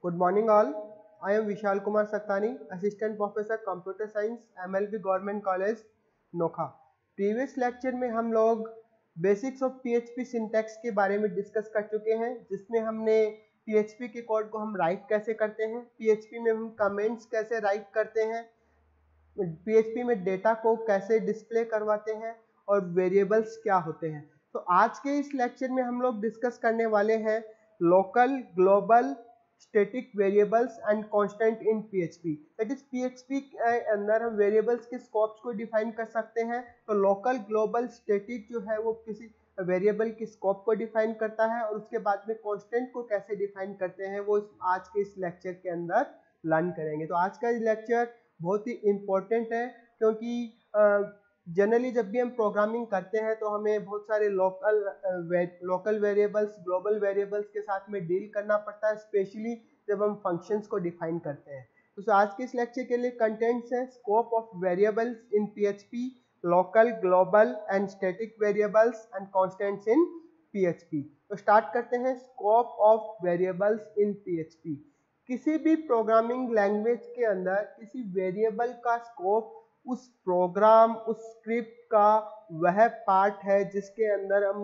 Good morning all. I am Vishal Kumar Saktani, Assistant Professor Computer Science, MLB Government College, Nokha. Previous lecture में हम लोग basics of PHP syntax के बारे में discuss कर चुके हैं, जिसमें हमने पीएचपी के कोड को हम राइट कैसे करते हैं, पीएचपी में हम कमेंट्स कैसे राइट करते हैं, पीएचपी में डेटा को कैसे डिस्प्ले करवाते हैं और वेरिएबल्स क्या होते हैं। तो आज के इस लेक्चर में हम लोग डिस्कस करने वाले हैं local, global, static variables and constant in PHP. That is PHP के अंदर हम वेरिएबल्स के स्कोप्स को डिफाइन कर सकते हैं। तो लोकल, ग्लोबल, स्टैटिक जो है वो किसी वेरिएबल की स्कोप को डिफाइन करता है, और उसके बाद में कांस्टेंट को कैसे डिफाइन करते हैं वो आज के इस लेक्चर के अंदर लर्न करेंगे। तो आज का लेक्चर बहुत ही इम्पोर्टेंट है, क्योंकि जनरली जब भी हम प्रोग्रामिंग करते हैं तो हमें बहुत सारे लोकल वेरिएबल्स, ग्लोबल वेरिएबल्स के साथ में डील करना पड़ता है, स्पेशली जब हम फंक्शंस को डिफाइन करते हैं। तो आज के इस लेक्चर के लिए कंटेंट्स हैं scope of variables in PHP, local, global and static variables and constants in PHP. तो स्टार्ट करते हैं scope of variables in PHP. किसी भी प्रोग्रामिंग लैंग्वेज के अंदर किसी वेरिएबल का स्कोप उस प्रोग्राम, उस स्क्रिप्ट का वह पार्ट है जिसके अंदर हम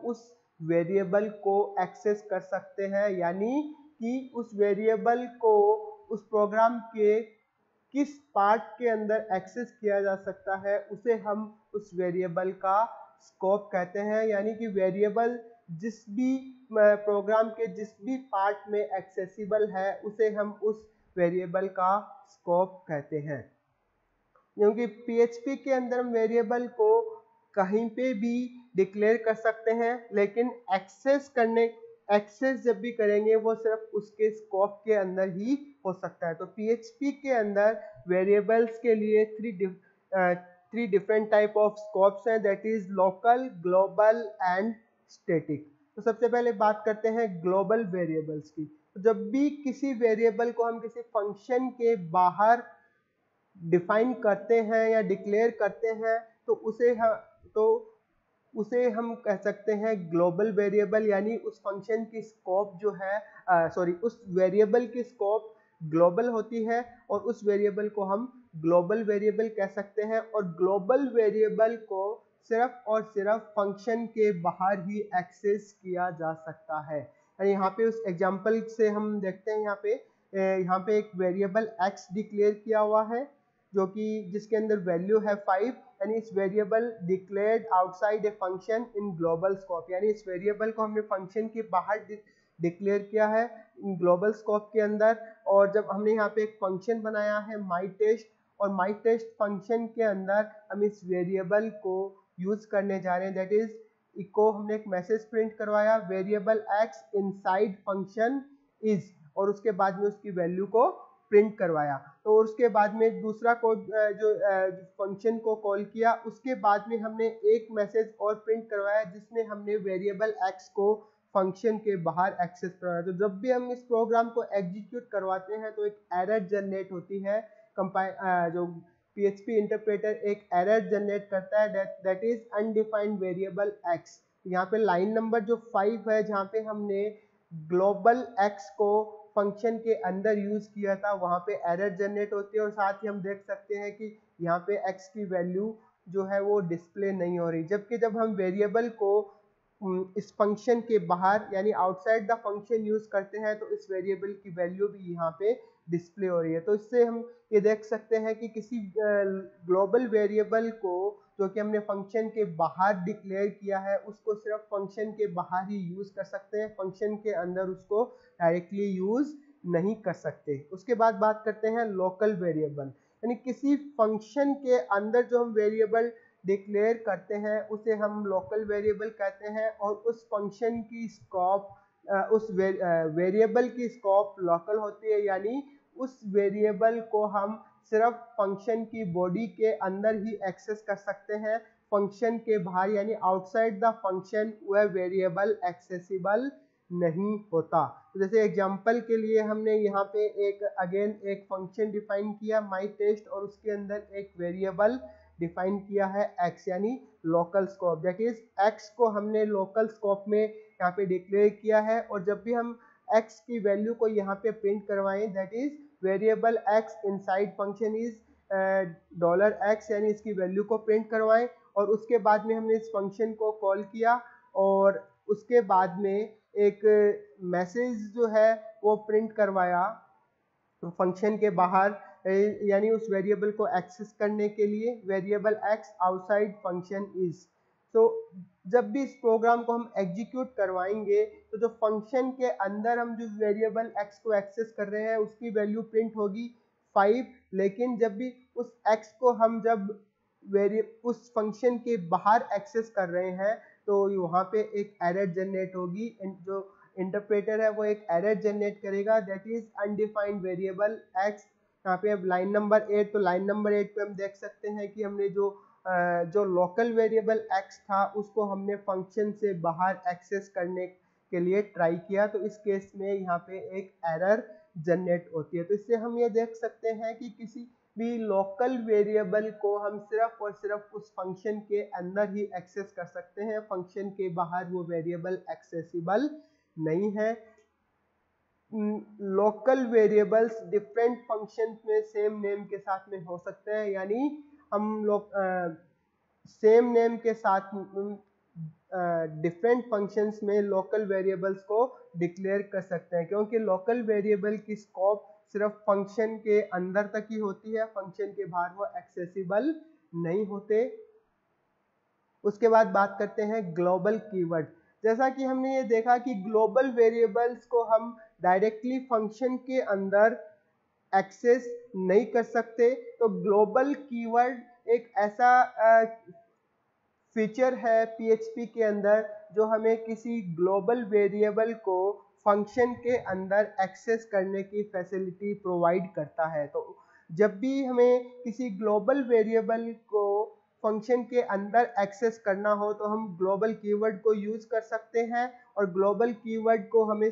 उस वेरिएबल को एक्सेस कर सकते हैं, यानी कि उस वेरिएबल को उस प्रोग्राम के किस पार्ट के अंदर एक्सेस किया जा सकता है उसे हम उस वेरिएबल का स्कोप कहते हैं। यानी कि वेरिएबल जिस भी प्रोग्राम के जिस भी पार्ट में एक्सेसिबल है उसे हम उस वेरिएबल का स्कोप कहते हैं। क्योंकि पीएचपी के अंदर हम वेरिएबल को कहीं पे भी डिक्लेयर कर सकते हैं, लेकिन एक्सेस जब भी करेंगे वो सिर्फ उसके स्कोप के अंदर ही हो सकता है। तो पीएचपी के अंदर वेरिएबल्स के लिए three different type of scopes हैं, that is local, global and static. तो सबसे पहले बात करते हैं ग्लोबल वेरिएबल्स की। तो जब भी किसी वेरिएबल को हम किसी फंक्शन के बाहर डिफाइन करते हैं या डिक्लेयर करते हैं तो उसे हम कह सकते हैं ग्लोबल वेरिएबल, यानी उस फंक्शन की स्कोप जो है उस वेरिएबल की स्कोप ग्लोबल होती है और उस वेरिएबल को हम ग्लोबल वेरिएबल कह सकते हैं। और ग्लोबल वेरिएबल को सिर्फ और सिर्फ फंक्शन के बाहर ही एक्सेस किया जा सकता है। यहाँ पे उस एग्जांपल से हम देखते हैं, यहाँ पे एक वेरिएबल x डिक्लेयर किया हुआ है जो कि जिसके अंदर वैल्यू है 5, यानी इस variable declared outside a function in global scope, यानी इस वेरिएबल को हमने फंक्शन के बाहर डिक्लेयर किया है इन ग्लोबल स्कोप के अंदर। और जब हमने यहाँ पे एक फंक्शन बनाया है माई टेस्ट, और माई टेस्ट फंक्शन के अंदर हम इस वेरिएबल को यूज करने जा रहे हैं, दैट इज इको, हमने एक मैसेज प्रिंट करवाया variable x inside function is, और उसके बाद में उसकी वैल्यू को प्रिंट करवाया। तो उसके बाद में दूसरा कोड जो फंक्शन को कॉल किया, उसके बाद में हमने एक मैसेज और प्रिंट करवाया जिसमें हमने वेरिएबल x को फंक्शन के बाहर एक्सेस करवाया। तो जब भी हम इस प्रोग्राम को एग्जीक्यूट करवाते हैं तो एक एरर जनरेट होती है, जो PHP इंटरप्रेटर एक एरर जनरेट करता है, that is undefined variable x। यहाँ पे लाइन नंबर जो 5 है जहाँ पे हमने ग्लोबल x को फंक्शन के अंदर यूज किया था, वहाँ पे एरर जनरेट होती है, और साथ ही हम देख सकते हैं कि यहाँ पे x की वैल्यू जो है वो डिस्प्ले नहीं हो रही। जबकि जब हम वेरिएबल को इस फंक्शन के बाहर यानी आउटसाइड द फंक्शन यूज करते हैं तो इस वेरिएबल की वैल्यू भी यहाँ पे डिस्प्ले हो रही है। तो इससे हम ये देख सकते हैं कि किसी ग्लोबल वेरिएबल को जो कि हमने फंक्शन के बाहर डिक्लेयर किया है उसको सिर्फ फंक्शन के बाहर ही यूज कर सकते हैं, फंक्शन के अंदर उसको डायरेक्टली यूज नहीं कर सकते। उसके बाद बात करते हैं लोकल वेरिएबल, यानी किसी फंक्शन के अंदर जो हम वेरिएबल डिक्लेयर करते हैं उसे हम लोकल वेरिएबल कहते हैं, और उस फंक्शन की स्कोप उस वेरिएबल की स्कोप लोकल होती है, यानी उस वेरिएबल को हम सिर्फ फंक्शन की बॉडी के अंदर ही एक्सेस कर सकते हैं, फंक्शन के बाहर यानी आउटसाइड द फंक्शन वह वेरिएबल एक्सेसिबल नहीं होता। तो जैसे एग्जांपल के लिए हमने यहाँ पे एक फंक्शन डिफाइन किया माई टेस्ट, और उसके अंदर एक वेरिएबल डिफाइन किया है x, यानी local scope, that is x को हमने लोकल स्कोप में यहाँ पे डिक्लेयर किया है। और जब भी हम x की वैल्यू को यहाँ पे प्रिंट करवाएं, that is variable x inside function is $x, यानी इसकी वैल्यू को प्रिंट करवाएं। और उसके बाद में हमने इस फंक्शन को कॉल किया और उसके बाद में एक मैसेज जो है वो प्रिंट करवाया फंक्शन के बाहर, यानी उस वेरिएबल को एक्सेस करने के लिए, variable x outside function is. तो जब भी इस प्रोग्राम को हम एग्जीक्यूट करवाएंगे तो जो फंक्शन के अंदर हम जो वेरिएबल x को एक्सेस कर रहे हैं उसकी वैल्यू प्रिंट होगी 5, लेकिन जब भी उस x को हम जब उस फंक्शन के बाहर एक्सेस कर रहे हैं तो वहाँ पे एक एरर जनरेट होगी। जो इंटरप्रेटर है वो एक एरर जनरेट करेगा, that is undefined variable x। यहाँ पे अब लाइन नंबर 8, तो लाइन नंबर 8 पे हम देख सकते हैं कि हमने जो लोकल वेरिएबल x था उसको हमने फंक्शन से बाहर एक्सेस करने के लिए ट्राई किया, तो इस केस में यहाँ पे एक एरर जनरेट होती है। तो इससे हम ये देख सकते हैं कि किसी भी लोकल वेरिएबल को हम सिर्फ और सिर्फ उस फंक्शन के अंदर ही एक्सेस कर सकते हैं, फंक्शन के बाहर वो वेरिएबल एक्सेसिबल नहीं है। लोकल वेरिएबल्स डिफरेंट फंक्शन में सेम नेम के साथ में हो सकते हैं, यानी हम लोग सेम नेम के साथ डिफरेंट फंक्शंस में लोकल वेरिएबल्स को डिक्लेयर कर सकते हैं, क्योंकि लोकल वेरिएबल की स्कोप सिर्फ फंक्शन के अंदर तक ही होती है, फंक्शन के बाहर वो एक्सेसिबल नहीं होते। उसके बाद बात करते हैं ग्लोबल कीवर्ड। जैसा कि हमने ये देखा कि ग्लोबल वेरिएबल्स को हम डायरेक्टली फंक्शन के अंदर एक्सेस नहीं कर सकते, तो ग्लोबल कीवर्ड एक ऐसा फीचर है PHP के अंदर जो हमें किसी ग्लोबल वेरिएबल को फंक्शन के अंदर एक्सेस करने की फैसिलिटी प्रोवाइड करता है। तो जब भी हमें किसी ग्लोबल वेरिएबल को फंक्शन के अंदर एक्सेस करना हो तो हम ग्लोबल कीवर्ड को यूज कर सकते हैं, और ग्लोबल कीवर्ड को हमें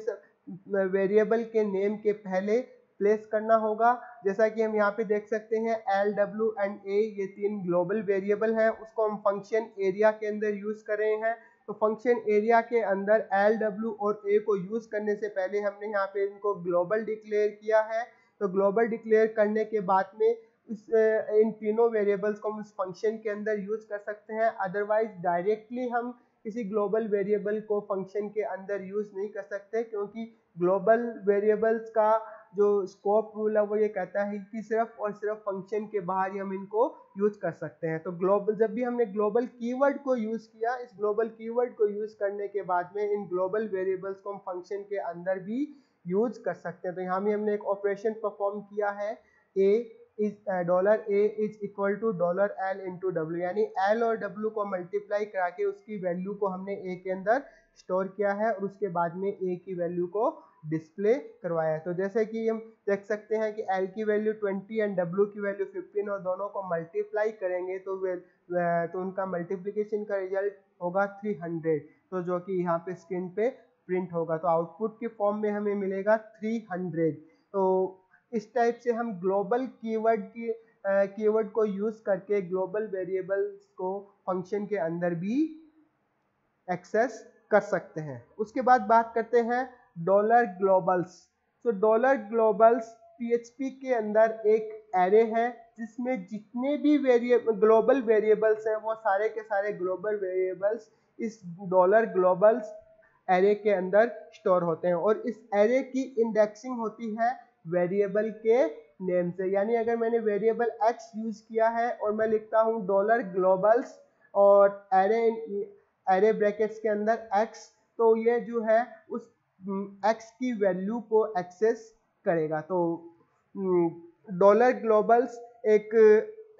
वेरिएबल के नेम के पहले प्लेस करना होगा। जैसा कि हम यहाँ पे देख सकते हैं L, W एंड A, ये 3 ग्लोबल वेरिएबल हैं, उसको हम फंक्शन एरिया के अंदर यूज कर रहे हैं। तो फंक्शन एरिया के अंदर L, W और A को यूज करने से पहले हमने यहाँ पे इनको ग्लोबल डिक्लेयर किया है। तो ग्लोबल डिक्लेयर करने के बाद में इन तीनों वेरिएबल्स को हम उस फंक्शन के अंदर यूज कर सकते हैं, अदरवाइज डायरेक्टली हम किसी ग्लोबल वेरिएबल को फंक्शन के अंदर यूज नहीं कर सकते, क्योंकि ग्लोबल वेरिएबल्स का जो स्कोप रूल है वो ये कहता है कि सिर्फ और सिर्फ फंक्शन के बाहर ही हम इनको यूज कर सकते हैं। तो ग्लोबल, जब भी हमने ग्लोबल कीवर्ड को यूज किया, इस ग्लोबल कीवर्ड को यूज करने के बाद में इन ग्लोबल वेरिएबल्स को हम फंक्शन के अंदर भी यूज कर सकते हैं। तो यहाँ भी हमने एक ऑपरेशन परफॉर्म किया है, $A is equal to $L into W, यानी L और W को मल्टीप्लाई करा के उसकी वैल्यू को हमने A के अंदर स्टोर किया है और उसके बाद में A की वैल्यू को डिस्प्ले करवाया है। तो जैसे कि हम देख सकते हैं कि L की वैल्यू 20 एंड W की वैल्यू 15, और दोनों को मल्टीप्लाई करेंगे तो उनका मल्टीप्लिकेशन का रिजल्ट होगा 300, तो जो कि यहाँ पे स्क्रीन पे प्रिंट होगा। तो आउटपुट के फॉर्म में हमें मिलेगा 300। तो इस टाइप से हम ग्लोबल कीवर्ड को यूज करके ग्लोबल वेरिएबल्स को फंक्शन के अंदर भी एक्सेस कर सकते हैं। उसके बाद बात करते हैं डॉलर ग्लोबल्स। तो डॉलर ग्लोबल्स PHP के अंदर एक एरे है जिसमें जितने भी ग्लोबल वेरिएबल्स हैं वो सारे के सारे ग्लोबल वेरिएबल्स इस डॉलर ग्लोबल्स एरे के अंदर स्टोर होते हैं, और इस एरे की इंडेक्सिंग होती है वेरिएबल के नेम से। यानी अगर मैंने वेरिएबल x यूज किया है और मैं लिखता हूँ डॉलर ग्लोबल्स और एरे ब्रैकेट्स के अंदर x, तो ये जो है उस x की वैल्यू को एक्सेस करेगा। तो डॉलर ग्लोबल्स एक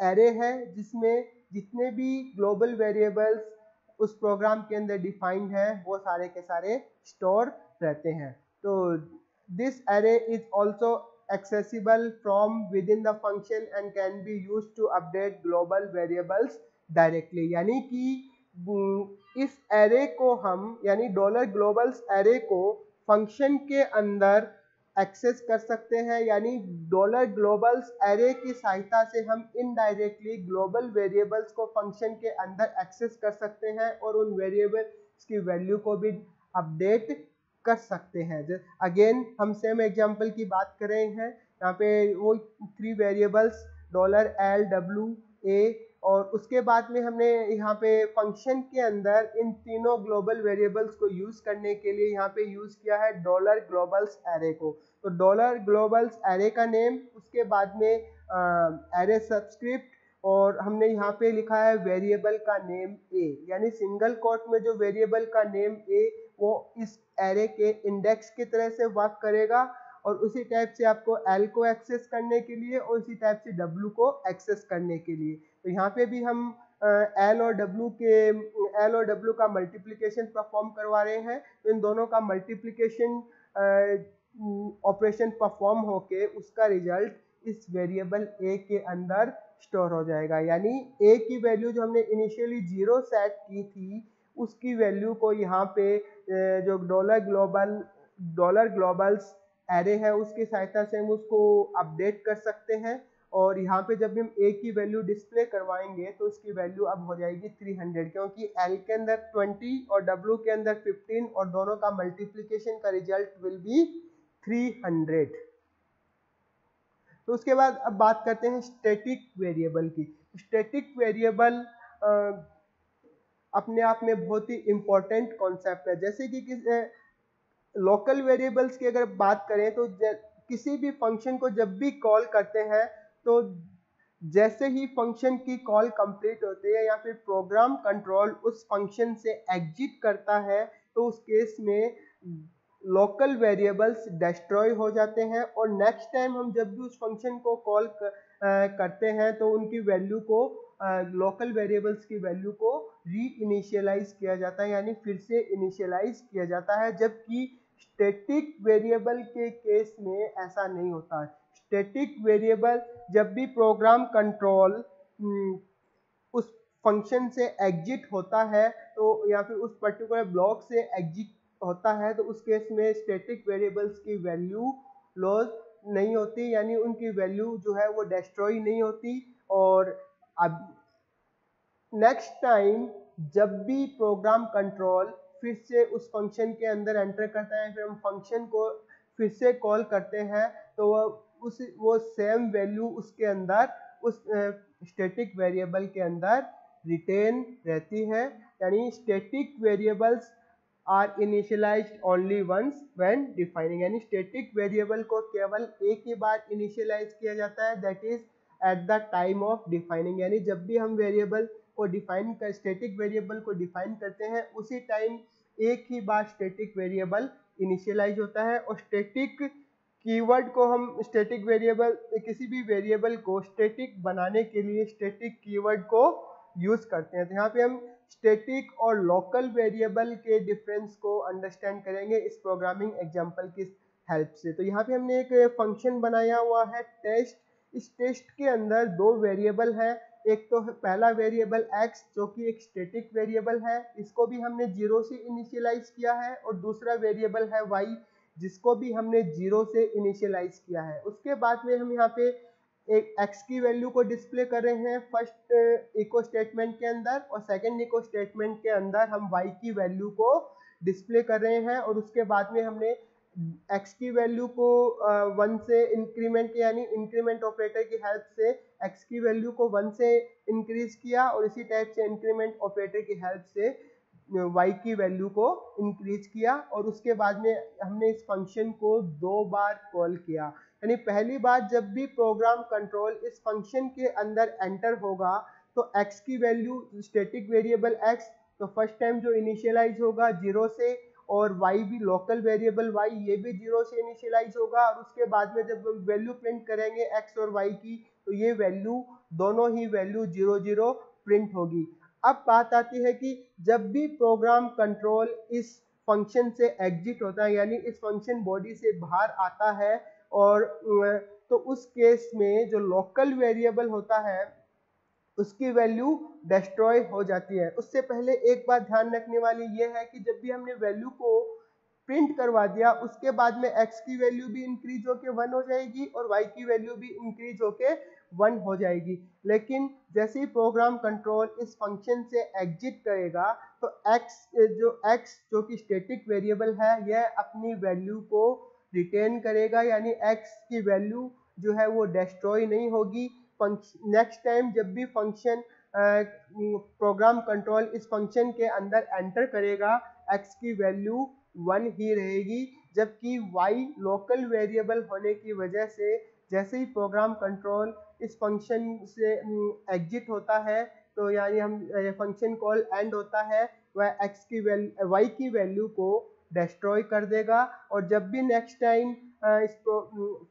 एरे है जिसमें जितने भी ग्लोबल वेरिएबल्स उस प्रोग्राम के अंदर डिफाइंड है वो सारे के सारे स्टोर रहते हैं। तो this array is also accessible from within the function and can be used to update global variables directly। यानी कि इस एरे को हम, यानी डॉलर ग्लोबल्स एरे को फंक्शन के अंदर एक्सेस कर सकते हैं, यानी डॉलर ग्लोबल्स एरे की सहायता से हम इनडायरेक्टली ग्लोबल वेरिएबल्स को फंक्शन के अंदर एक्सेस कर सकते हैं और उन वेरिएबल्स की वैल्यू को भी अपडेट कर सकते हैं। अगेन हम सेम एग्जांपल की बात कर रहे हैं, यहाँ पे वो 3 वेरिएबल्स $L W A, और उसके बाद में हमने यहाँ पे फंक्शन के अंदर इन तीनों ग्लोबल वेरिएबल्स को यूज करने के लिए यहाँ पे यूज किया है $ग्लोबल्स एरे को। तो $ग्लोबल्स एरे का नेम, उसके बाद में एरे सबस्क्रिप्ट, और हमने यहाँ पे लिखा है वेरिएबल का नेम a, यानी सिंगल कोट में जो वेरिएबल का नेम a वो इस एरे के इंडेक्स की तरह से वर्क करेगा, और उसी टाइप से आपको L को एक्सेस करने के लिए और उसी टाइप से W को एक्सेस करने के लिए। तो यहाँ पे भी हम L और W का मल्टीप्लिकेशन परफॉर्म करवा रहे हैं। तो इन दोनों का मल्टीप्लिकेशन ऑपरेशन परफॉर्म होके उसका रिजल्ट इस वेरिएबल a के अंदर स्टोर हो जाएगा, यानी a की वैल्यू जो हमने इनिशियली 0 सेट की थी उसकी वैल्यू को यहाँ पे जो $ग्लोबल्स एरे है उसकी सहायता से हम उसको अपडेट कर सकते हैं। और यहाँ पे जब हम a की वैल्यू डिस्प्ले करवाएंगे तो उसकी वैल्यू अब हो जाएगी 300, क्योंकि L के अंदर 20 और W के अंदर 15 और दोनों का मल्टीप्लिकेशन का रिजल्ट विल बी 300। तो उसके बाद अब बात करते हैं स्टैटिक वेरिएबल की। स्टैटिक वेरिएबल अपने आप में बहुत ही इंपॉर्टेंट कॉन्सेप्ट है। जैसे कि लोकल वेरिएबल्स की अगर बात करें तो किसी भी फंक्शन को जब भी कॉल करते हैं तो जैसे ही फंक्शन की कॉल कंप्लीट होती है या फिर प्रोग्राम कंट्रोल उस फंक्शन से एग्जिट करता है तो उस केस में लोकल वेरिएबल्स डिस्ट्रॉय हो जाते हैं, और नेक्स्ट टाइम हम जब भी उस फंक्शन को कॉल करते हैं तो उनकी वैल्यू को लोकल वेरिएबल्स की वैल्यू को री इनिशियलाइज किया जाता है, यानी फिर से इनिशियलाइज किया जाता है। जबकि स्टैटिक वेरिएबल के केस में ऐसा नहीं होता। स्टैटिक वेरिएबल जब भी प्रोग्राम कंट्रोल उस फंक्शन से एग्जिट होता है तो या फिर उस पर्टिकुलर ब्लॉक से एग्जिट होता है तो उस केस में स्टैटिक वेरिएबल्स की वैल्यू लॉस नहीं होती, यानी उनकी वैल्यू जो है वो डिस्ट्रॉय नहीं होती। और अब नेक्स्ट टाइम जब भी प्रोग्राम कंट्रोल फिर से उस फंक्शन के अंदर एंटर करता है, फिर हम फंक्शन को फिर से कॉल करते हैं तो वो सेम वैल्यू उसके अंदर उस स्टैटिक वेरिएबल के अंदर रिटेन रहती है। यानी static variables are initialised only once when defining, यानी स्टैटिक वेरिएबल को केवल एक ही बार इनिशियलाइज किया जाता है, that is at the time of defining. यानी जब भी हम वेरिएबल को डिफाइन कर स्टैटिक वेरिएबल को डिफाइन करते हैं उसी टाइम एक ही बार स्टैटिक वेरिएबल इनिशियलाइज होता है। और स्टैटिक कीवर्ड को हम स्टैटिक वेरिएबल किसी भी वेरिएबल को स्टैटिक बनाने के लिए स्टैटिक कीवर्ड को यूज करते हैं। तो यहाँ पे हम स्टैटिक और लोकल वेरिएबल के डिफरेंस को अंडरस्टैंड करेंगे इस प्रोग्रामिंग एग्जांपल की हेल्प से। तो यहाँ पे हमने एक फंक्शन बनाया हुआ है टेस्ट। इस टेस्ट के अंदर दो वेरिएबल है, एक तो पहला वेरिएबल x जो कि एक स्टैटिक वेरिएबल है, इसको भी हमने 0 से इनिशियलाइज किया है, और दूसरा वेरिएबल है y जिसको भी हमने 0 से इनिशियलाइज किया है। उसके बाद में हम यहाँ पे एक x की वैल्यू को डिस्प्ले कर रहे हैं फर्स्ट इको स्टेटमेंट के अंदर, और सेकंड इको स्टेटमेंट के अंदर हम y की वैल्यू को डिस्प्ले कर रहे हैं। और उसके बाद में हमने x की वैल्यू को 1 से इंक्रीमेंट यानी इंक्रीमेंट ऑपरेटर की हेल्प से x की वैल्यू को 1 से इंक्रीज किया, और इसी टाइप से इंक्रीमेंट ऑपरेटर की हेल्प से y की वैल्यू को इंक्रीज किया। और उसके बाद में हमने इस फंक्शन को 2 बार कॉल किया, यानी पहली बार जब भी प्रोग्राम कंट्रोल इस फंक्शन के अंदर एंटर होगा तो x की वैल्यू स्टैटिक वेरिएबल x तो फर्स्ट टाइम जो इनिशियलाइज होगा 0 से, और y भी लोकल वेरिएबल y ये भी 0 से इनिशियलाइज होगा। और उसके बाद में जब हम वैल्यू प्रिंट करेंगे x और y की तो ये वैल्यू दोनों ही वैल्यू 0 0 प्रिंट होगी। अब बात आती है कि जब भी प्रोग्राम कंट्रोल इस फंक्शन से एग्जिट होता है यानी इस फंक्शन बॉडी से बाहर आता है, और तो उस केस में जो लोकल वेरिएबल होता है उसकी वैल्यू डिस्ट्रॉय हो जाती है। उससे पहले एक बात ध्यान रखने वाली ये है कि जब भी हमने वैल्यू को प्रिंट करवा दिया, उसके बाद में x की वैल्यू भी इंक्रीज होके 1 हो जाएगी और y की वैल्यू भी इंक्रीज होके 1 हो जाएगी। लेकिन जैसे ही प्रोग्राम कंट्रोल इस फंक्शन से एग्जिट करेगा तो x जो कि स्टैटिक वेरिएबल है यह अपनी वैल्यू को रिटेन करेगा, यानी x की वैल्यू जो है वो डिस्ट्रॉय नहीं होगी। नेक्स्ट टाइम जब भी फंक्शन प्रोग्राम कंट्रोल इस फंक्शन के अंदर एंटर करेगा x की वैल्यू 1 ही रहेगी, जबकि y लोकल वेरिएबल होने की वजह से जैसे ही प्रोग्राम कंट्रोल इस फंक्शन से एग्जिट होता है तो यानी हम फंक्शन कॉल एंड होता है वह y की वैल्यू को डिस्ट्रॉय कर देगा। और जब भी नेक्स्ट टाइम इस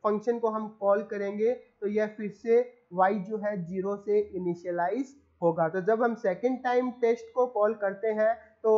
फंक्शन को हम कॉल करेंगे तो यह फिर से y जो है 0 से इनिशियलाइज होगा। तो जब हम सेकेंड टाइम टेस्ट को कॉल करते हैं तो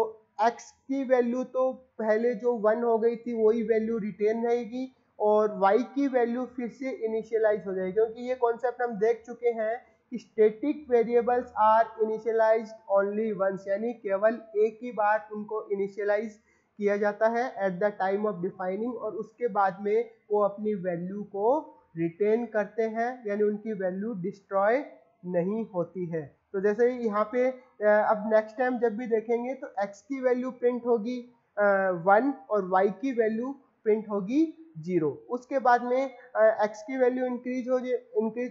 x की वैल्यू तो पहले जो 1 हो गई थी वही वैल्यू रिटेन रहेगी और y की वैल्यू फिर से इनिशियलाइज हो जाएगी, क्योंकि ये कॉन्सेप्ट हम देख चुके हैं कि static variables are initialised only once, यानी केवल एक ही बार उनको इनिशियलाइज किया जाता है eight the time of defining, और उसके बाद में वो अपनी वैल्यू को रिटेन करते हैं, यानी उनकी वैल्यू डिस्ट्रॉय नहीं होती है। तो जैसे यहाँ पे अब नेक्स्ट टाइम जब भी देखेंगे तो x की वैल्यू प्रिंट होगी 1 और y की वैल्यू प्रिंट होगी 0। उसके बाद में x की वैल्यू इंक्रीज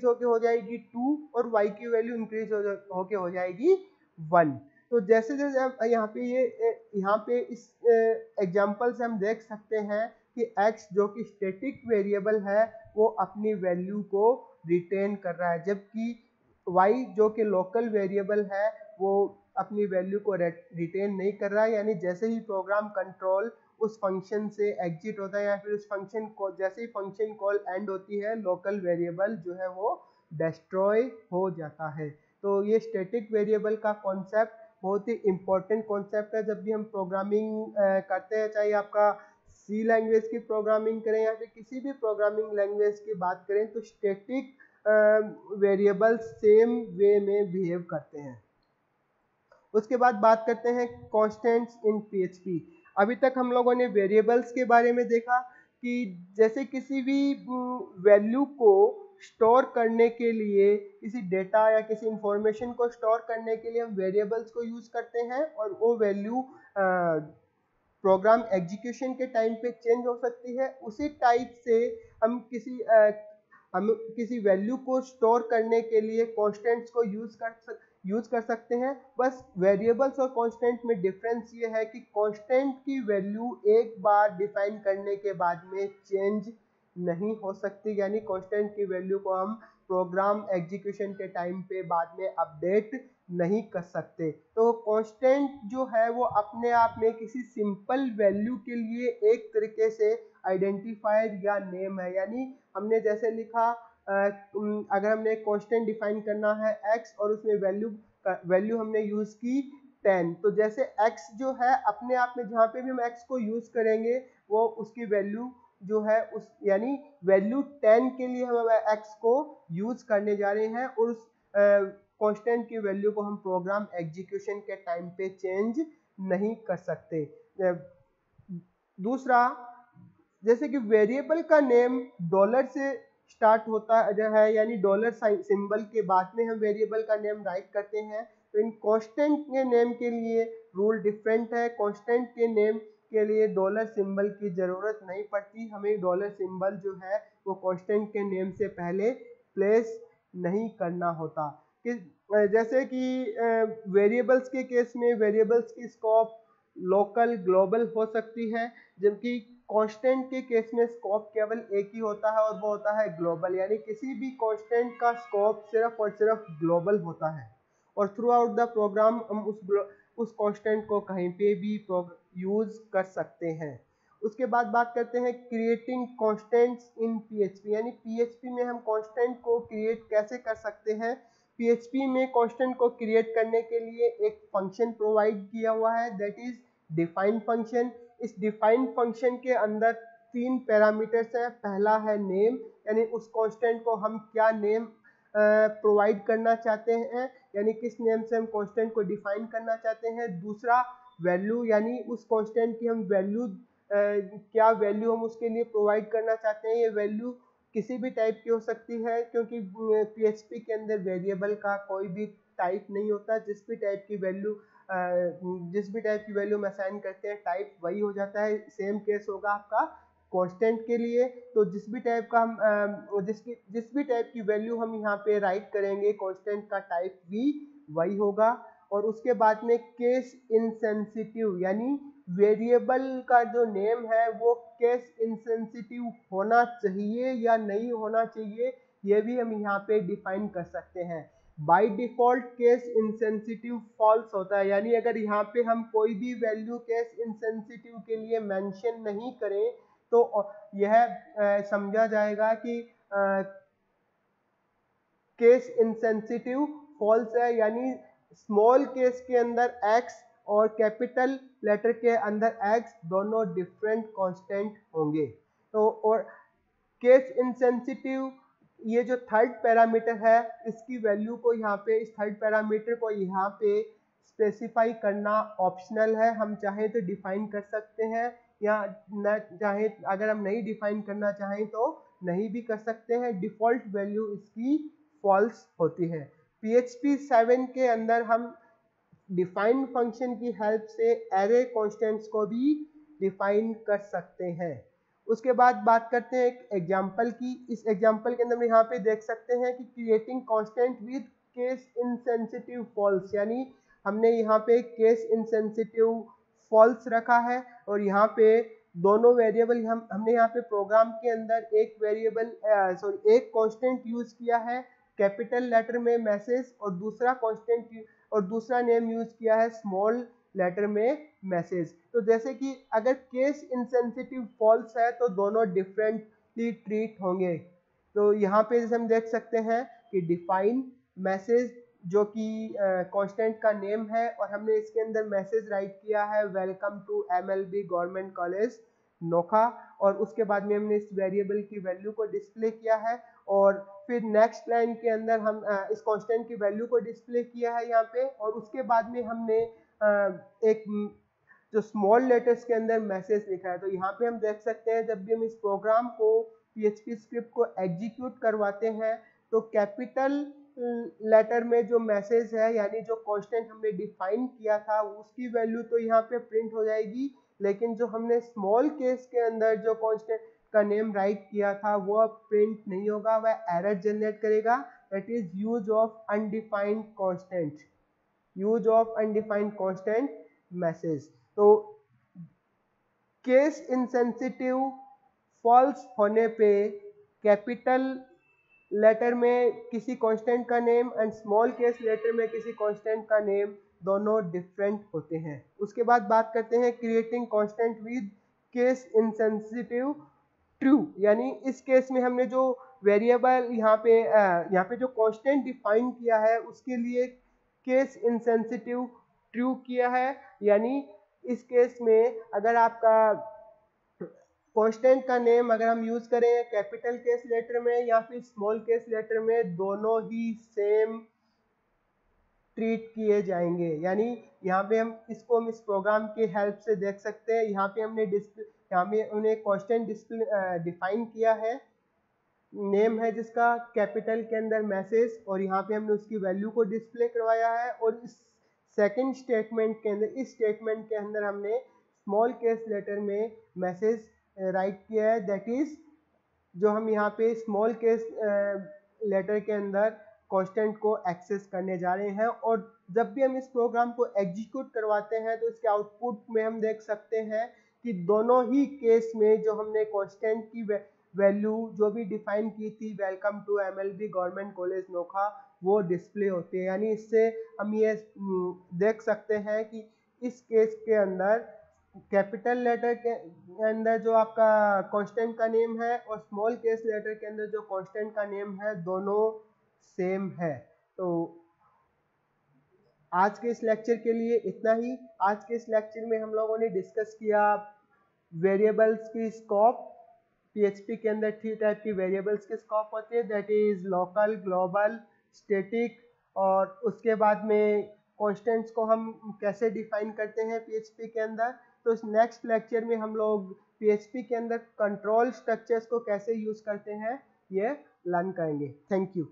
होके हो जाएगी 2 और y की वैल्यू इंक्रीज होके हो जाएगी 1। तो जैसे जैसे यहाँ पे इस एग्जांपल से हम देख सकते हैं कि x जो कि स्टैटिक वेरिएबल है वो अपनी वैल्यू को रिटेन कर रहा है, जबकि y जो कि लोकल वेरिएबल है वो अपनी वैल्यू को रिटेन नहीं कर रहा है। यानी जैसे ही प्रोग्राम कंट्रोल उस फंक्शन से एग्जिट होता है या फिर उस फंक्शन को जैसे ही फंक्शन कॉल एंड होती है लोकल वेरिएबल जो है वो डिस्ट्रॉय हो जाता है। तो ये स्टैटिक वेरिएबल का कॉन्सेप्ट बहुत ही इंपॉर्टेंट कॉन्सेप्ट है जब भी हम प्रोग्रामिंग करते हैं, चाहे आपका सी लैंग्वेज की प्रोग्रामिंग करें या फिर किसी भी प्रोग्रामिंग लैंग्वेज की बात करें तो स्टैटिक वेरिएबल्स सेम वे में बिहेव करते हैं। उसके बाद बात करते हैं कॉन्स्टेंट्स इन PHP। अभी तक हम लोगों ने वेरिएबल्स के बारे में देखा कि जैसे किसी भी वैल्यू को स्टोर करने के लिए, किसी डेटा या किसी इंफॉर्मेशन को स्टोर करने के लिए हम वेरिएबल्स को यूज करते हैं और वो वैल्यू प्रोग्राम एग्जीक्यूशन के टाइम पे चेंज हो सकती है। उसी टाइप से हम किसी वैल्यू को स्टोर करने के लिए कॉन्स्टेंट्स को यूज कर सकते हैं। बस वेरिएबल्स और कांस्टेंट में डिफरेंस ये है कि कांस्टेंट की वैल्यू एक बार डिफाइन करने के बाद में चेंज नहीं हो सकती, यानी कांस्टेंट की वैल्यू को हम प्रोग्राम एग्जीक्यूशन के टाइम पे बाद में अपडेट नहीं कर सकते। तो कांस्टेंट जो है वो अपने आप में किसी सिंपल वैल्यू के लिए एक तरीके से आइडेंटिफायर या नेम है, यानी हमने जैसे लिखा अगर हमने एक कांस्टेंट डिफाइन करना है x और उसमें वैल्यू हमने यूज की 10, तो जैसे x जो है अपने आप में जहाँ पे भी हम x को यूज करेंगे वो उसकी वैल्यू जो है उस यानी वैल्यू 10 के लिए हम x को यूज करने जा रहे हैं और उस कांस्टेंट की वैल्यू को हम प्रोग्राम एग्जीक्यूशन के टाइम पे चेंज नहीं कर सकते। दूसरा, जैसे कि वेरिएबल का नेम डॉलर से स्टार्ट होता है, यानी डॉलर सिंबल के बाद में हम वेरिएबल का नेम राइट करते हैं। तो इन कांस्टेंट के नेम के लिए रूल डिफरेंट है। कांस्टेंट के नेम के लिए डॉलर सिंबल की जरूरत नहीं पड़ती, हमें डॉलर सिंबल जो है वो कांस्टेंट के नेम से पहले प्लेस नहीं करना होता। जैसे कि वेरिएबल्स के केस में वेरिएबल्स की स्कोप लोकल ग्लोबल हो सकती है, जबकि कांस्टेंट के केस में स्कोप केवल एक ही होता है और वो होता है ग्लोबल, यानी किसी भी कांस्टेंट का स्कोप सिर्फ और सिर्फ ग्लोबल होता है और थ्रू आउट द प्रोग्राम हम उस कांस्टेंट को कहीं पे भी यूज कर सकते हैं। उसके बाद बात करते हैं क्रिएटिंग कांस्टेंट्स इन PHP, यानी PHP में हम कांस्टेंट को क्रिएट कैसे कर सकते हैं। PHP में कांस्टेंट को क्रिएट करने के लिए एक फंक्शन प्रोवाइड किया हुआ है, दैट इज डिफाइन फंक्शन। इस डिफाइन फंक्शन के अंदर 3 पैरामीटर्स हैं। पहला है नेम, यानी उस कांस्टेंट को हम क्या नेम प्रोवाइड करना चाहते हैं, यानी किस नेम से हम कांस्टेंट को डिफाइन करना चाहते हैं। दूसरा वैल्यू, यानी उस कांस्टेंट की हम वैल्यू क्या वैल्यू हम उसके लिए प्रोवाइड करना चाहते हैं। ये वैल्यू किसी भी टाइप की हो सकती है, क्योंकि PHP के अंदर वेरिएबल का कोई भी टाइप नहीं होता। जिस भी टाइप की वैल्यू हम असाइन करते हैं टाइप वही हो जाता है। सेम केस होगा आपका कांस्टेंट के लिए। तो जिस भी टाइप की वैल्यू हम यहाँ पे राइट करेंगे कांस्टेंट का टाइप भी वही होगा। और उसके बाद में केस इनसेंसिटिव, यानी वेरिएबल का जो नेम है वो केस इनसेंसिटिव होना चाहिए या नहीं होना चाहिए, ये भी हम यहाँ पे डिफाइन कर सकते हैं। By default case insensitive false होता है, यानी अगर यहाँ पे हम कोई भी वैल्यू केस इनसेंसिटिव के लिए मेंशन नहीं करें तो यह समझा जाएगा कि केस इनसेंसिटिव फॉल्स है, यानी स्मॉल केस के अंदर x और कैपिटल लेटर के अंदर x दोनों डिफरेंट कांस्टेंट होंगे। तो और केस इनसेंसिटिव ये जो थर्ड पैरामीटर है इसकी वैल्यू को यहाँ पे, इस थर्ड पैरामीटर को यहाँ पे स्पेसिफाई करना ऑप्शनल है। हम चाहें तो डिफाइन कर सकते हैं या न चाहे, अगर हम नहीं डिफाइन करना चाहें तो नहीं भी कर सकते हैं। डिफॉल्ट वैल्यू इसकी फॉल्स होती है। PHP 7 के अंदर हम डिफाइन फंक्शन की हेल्प से एरे कॉन्स्टेंट्स को भी डिफाइन कर सकते हैं। उसके बाद बात करते हैं एक एग्जाम्पल की। इस एग्जाम्पल के अंदर हम यहाँ पे देख सकते हैं कि creating constant with case insensitive false, यानी हमने यहाँ पे केस इनसेंसिटिव फॉल्स रखा है और यहाँ पे दोनों वेरिएबल हमने यहाँ पे प्रोग्राम के अंदर एक कांस्टेंट यूज किया है कैपिटल लेटर में मैसेज, और दूसरा नेम यूज किया है स्मॉल लेटर में मैसेज। तो जैसे कि अगर केस इनसेंसिटिव फॉल्स है तो दोनों डिफरेंटली ट्रीट होंगे। तो यहाँ पे जैसे हम देख सकते हैं कि डिफाइन मैसेज जो कि कांस्टेंट का नेम है और हमने इसके अंदर मैसेज राइट किया है welcome to MLB government college Nokha, और उसके बाद में हमने इस वेरिएबल की वैल्यू को डिस्प्ले किया है। और फिर नेक्स्ट लाइन के अंदर हम इस कांस्टेंट की वैल्यू को डिस्प्ले किया है यहाँ पे, और उसके बाद में हमने एक जो स्मॉल लेटर्स के अंदर मैसेज लिखा है। तो यहाँ पे हम देख सकते हैं जब भी हम इस प्रोग्राम को PHP स्क्रिप्ट को एग्जीक्यूट करवाते हैं तो कैपिटल लेटर में जो मैसेज है, यानी जो कांस्टेंट हमने डिफाइन किया था उसकी वैल्यू तो यहाँ पे प्रिंट हो जाएगी, लेकिन जो हमने स्मॉल केस के अंदर जो कांस्टेंट का नेम राइट किया था वो प्रिंट नहीं होगा, वह एरर जनरेट करेगा। That is use of undefined constant message. तो केस इनसेंसिटिव फॉल्स होने पे कैपिटल लेटर में किसी कांस्टेंट का name and small case letter में किसी कांस्टेंट का नेम दोनों डिफरेंट होते हैं। उसके बाद बात करते हैं creating constant with case insensitive true, यानी इस केस में हमने जो वेरिएबल यहाँ पे जो कांस्टेंट डिफाइन किया है उसके लिए केस इनसेंसिटिव ट्रू किया है। यानी इस केस में अगर आपका कांस्टेंट का नेम अगर हम यूज करें कैपिटल केस लेटर में या फिर स्मॉल केस लेटर में, दोनों ही सेम ट्रीट किए जाएंगे। यानी यहाँ पे हम इस प्रोग्राम के हेल्प से देख सकते हैं। यहाँ पे हमने कांस्टेंट डिफाइन किया है, नेम है जिसका कैपिटल के अंदर मैसेज, और यहाँ पे हमने उसकी वैल्यू को डिस्प्ले करवाया है। और इस सेकंड स्टेटमेंट के अंदर हमने स्मॉल केस लेटर में मैसेज राइट किया है। दैट इज जो हम यहाँ पे स्मॉल केस लेटर के अंदर कांस्टेंट को एक्सेस करने जा रहे हैं। और जब भी हम इस प्रोग्राम को एग्जीक्यूट करवाते हैं तो इसके आउटपुट में हम देख सकते हैं कि दोनों ही केस में जो हमने कांस्टेंट की वैल्यू जो भी डिफाइन की थी welcome to MLB government college Nokha वो डिस्प्ले होती है। यानी इससे हम ये देख सकते हैं कि इस केस के अंदर कैपिटल लेटर के अंदर जो आपका कांस्टेंट का नेम है और स्मॉल केस लेटर के अंदर जो कांस्टेंट का नेम है दोनों सेम है। तो आज के इस लेक्चर के लिए इतना ही। आज के इस लेक्चर में हम लोगों ने डिस्कस किया वेरिएबल्स की स्कोप। PHP के अंदर 3 टाइप की वेरिएबल्स की स्कोप होती है, that is local, global, static. और उसके बाद में कॉन्स्टेंट्स को हम कैसे डिफाइन करते हैं PHP के अंदर, तो इस नेक्स्ट लेक्चर में हम लोग PHP के अंदर कंट्रोल स्ट्रक्चर्स को कैसे यूज करते हैं ये लर्न करेंगे। Thank you.